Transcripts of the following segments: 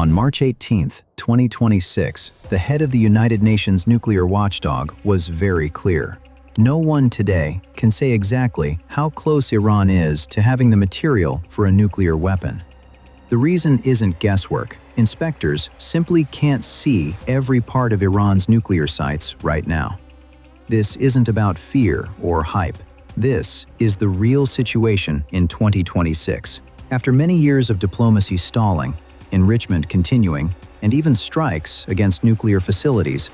On March 18, 2026, the head of the United Nations nuclear watchdog was very clear. No one today can say exactly how close Iran is to having the material for a nuclear weapon. The reason isn't guesswork. Inspectors simply can't see every part of Iran's nuclear sites right now. This isn't about fear or hype. This is the real situation in 2026. After many years of diplomacy stalling, enrichment continuing, and even strikes against nuclear facilities,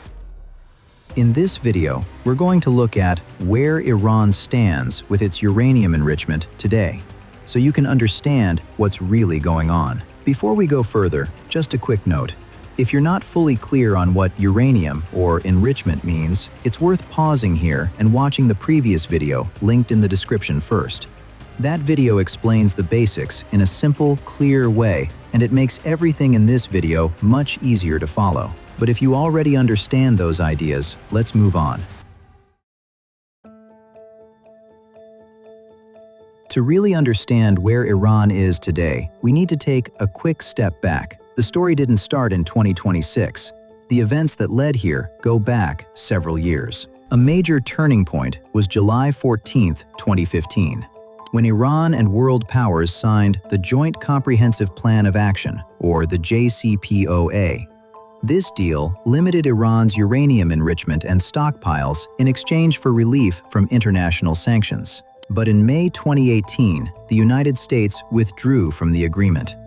in this video, we're going to look at where Iran stands with its uranium enrichment today, so you can understand what's really going on. Before we go further, just a quick note. If you're not fully clear on what uranium or enrichment means, it's worth pausing here and watching the previous video linked in the description first. That video explains the basics in a simple, clear way, and it makes everything in this video much easier to follow. But if you already understand those ideas, let's move on. To really understand where Iran is today, we need to take a quick step back. The story didn't start in 2026. The events that led here go back several years. A major turning point was July 14, 2015, when Iran and world powers signed the Joint Comprehensive Plan of Action, or the JCPOA. This deal limited Iran's uranium enrichment and stockpiles in exchange for relief from international sanctions. But in May 2018, the United States withdrew from the agreement.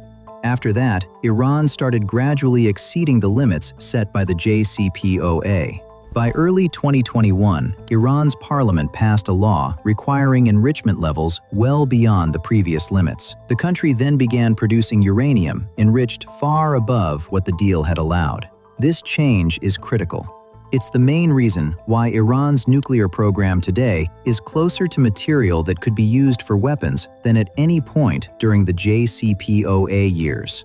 After that, Iran started gradually exceeding the limits set by the JCPOA. By early 2021, Iran's parliament passed a law requiring enrichment levels well beyond the previous limits. The country then began producing uranium enriched far above what the deal had allowed. This change is critical. It's the main reason why Iran's nuclear program today is closer to material that could be used for weapons than at any point during the JCPOA years.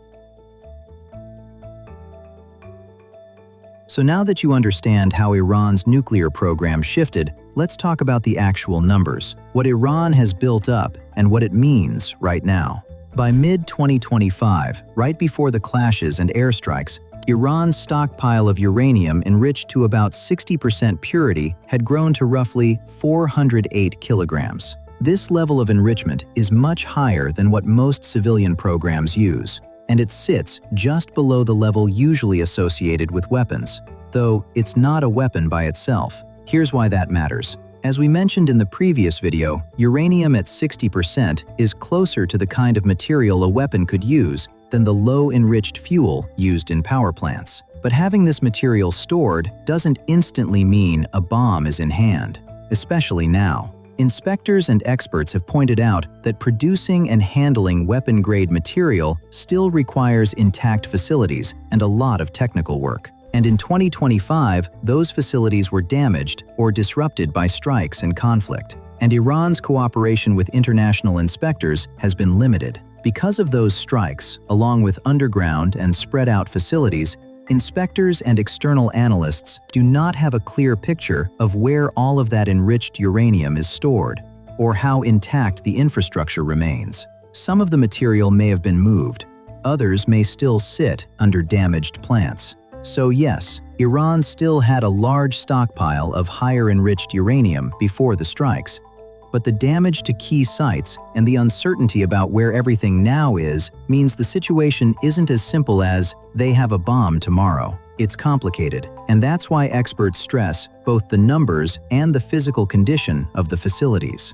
So now that you understand how Iran's nuclear program shifted, let's talk about the actual numbers, what Iran has built up, and what it means right now. By mid-2025, right before the clashes and airstrikes, Iran's stockpile of uranium enriched to about 60% purity had grown to roughly 408 kilograms. This level of enrichment is much higher than what most civilian programs use, and it sits just below the level usually associated with weapons, though it's not a weapon by itself. Here's why that matters. As we mentioned in the previous video, uranium at 60% is closer to the kind of material a weapon could use than the low-enriched fuel used in power plants. But having this material stored doesn't instantly mean a bomb is in hand, especially now. Inspectors and experts have pointed out that producing and handling weapon-grade material still requires intact facilities and a lot of technical work. And in 2025, those facilities were damaged or disrupted by strikes and conflict. And Iran's cooperation with international inspectors has been limited. Because of those strikes, along with underground and spread-out facilities, inspectors and external analysts do not have a clear picture of where all of that enriched uranium is stored, or how intact the infrastructure remains. Some of the material may have been moved, others may still sit under damaged plants. So yes, Iran still had a large stockpile of higher enriched uranium before the strikes, but the damage to key sites and the uncertainty about where everything now is means the situation isn't as simple as they have a bomb tomorrow. It's complicated, and that's why experts stress both the numbers and the physical condition of the facilities.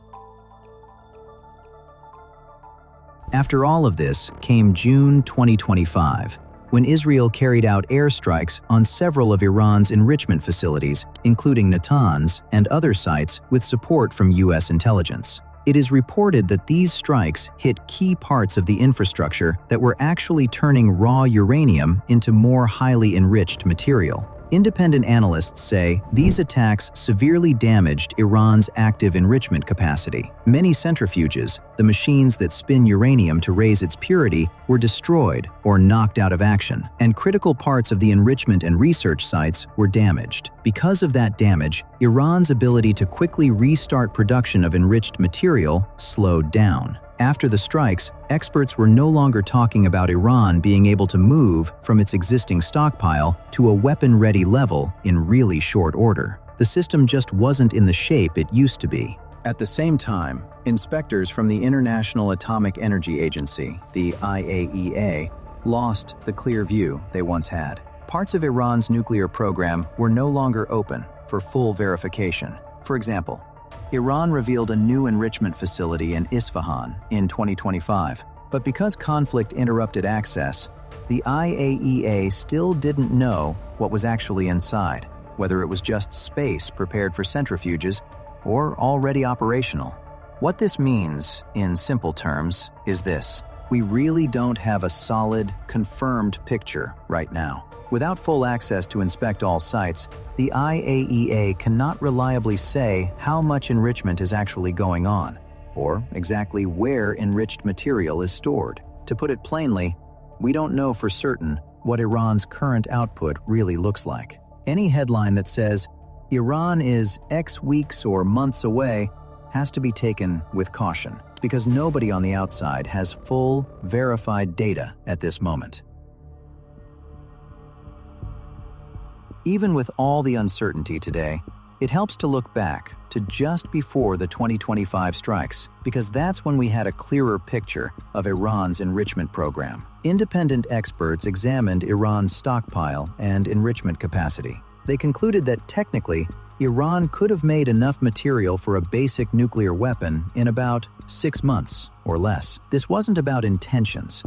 After all of this came June 2025, when Israel carried out airstrikes on several of Iran's enrichment facilities, including Natanz and other sites with support from US intelligence. It is reported that these strikes hit key parts of the infrastructure that were actually turning raw uranium into more highly enriched material. Independent analysts say these attacks severely damaged Iran's active enrichment capacity. Many centrifuges, the machines that spin uranium to raise its purity, were destroyed or knocked out of action, and critical parts of the enrichment and research sites were damaged. Because of that damage, Iran's ability to quickly restart production of enriched material slowed down. After the strikes, experts were no longer talking about Iran being able to move from its existing stockpile to a weapon-ready level in really short order. The system just wasn't in the shape it used to be. At the same time, inspectors from the International Atomic Energy Agency, the IAEA, lost the clear view they once had. Parts of Iran's nuclear program were no longer open for full verification. For example, Iran revealed a new enrichment facility in Isfahan in 2025, but because conflict interrupted access, the IAEA still didn't know what was actually inside, whether it was just space prepared for centrifuges or already operational. What this means, in simple terms, is this: we really don't have a solid, confirmed picture right now. Without full access to inspect all sites, the IAEA cannot reliably say how much enrichment is actually going on, or exactly where enriched material is stored. To put it plainly, we don't know for certain what Iran's current output really looks like. Any headline that says, "Iran is X weeks or months away," has to be taken with caution, because nobody on the outside has full, verified data at this moment. Even with all the uncertainty today, it helps to look back to just before the 2025 strikes, because that's when we had a clearer picture of Iran's enrichment program. Independent experts examined Iran's stockpile and enrichment capacity. They concluded that technically, Iran could have made enough material for a basic nuclear weapon in about 6 months or less. This wasn't about intentions,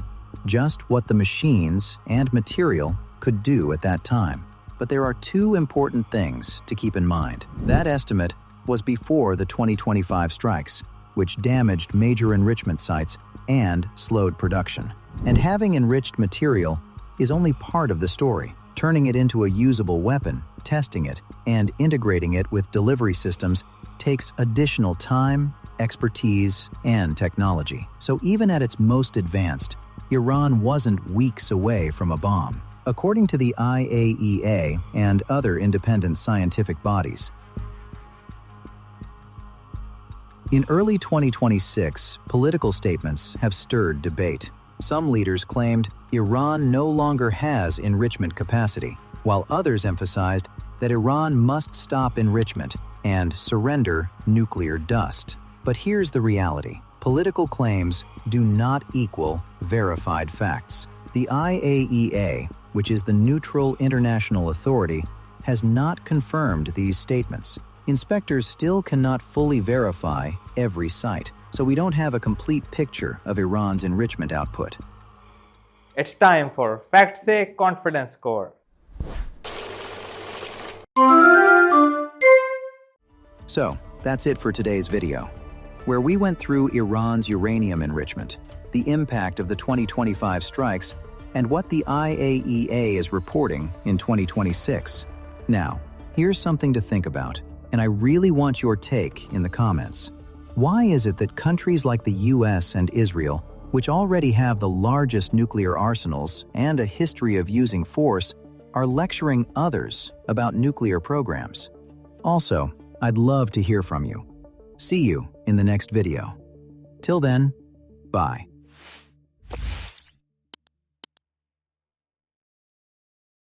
just what the machines and material could do at that time. But there are two important things to keep in mind. That estimate was before the 2025 strikes, which damaged major enrichment sites and slowed production. And having enriched material is only part of the story. Turning it into a usable weapon, testing it, and integrating it with delivery systems takes additional time, expertise, and technology. So even at its most advanced, Iran wasn't weeks away from a bomb. According to the IAEA and other independent scientific bodies, in early 2026, political statements have stirred debate. Some leaders claimed Iran no longer has enrichment capacity, while others emphasized that Iran must stop enrichment and surrender nuclear dust. But here's the reality: political claims do not equal verified facts. The IAEA, which is the neutral international authority, has not confirmed these statements. Inspectors still cannot fully verify every site, so we don't have a complete picture of Iran's enrichment output. It's time for Fact Say Confidence Score. So, that's it for today's video, where we went through Iran's uranium enrichment, the impact of the 2025 strikes, and what the IAEA is reporting in 2026. Now, here's something to think about, and I really want your take in the comments. Why is it that countries like the US and Israel, which already have the largest nuclear arsenals and a history of using force, are lecturing others about nuclear programs? Also, I'd love to hear from you. See you in the next video. Till then, bye.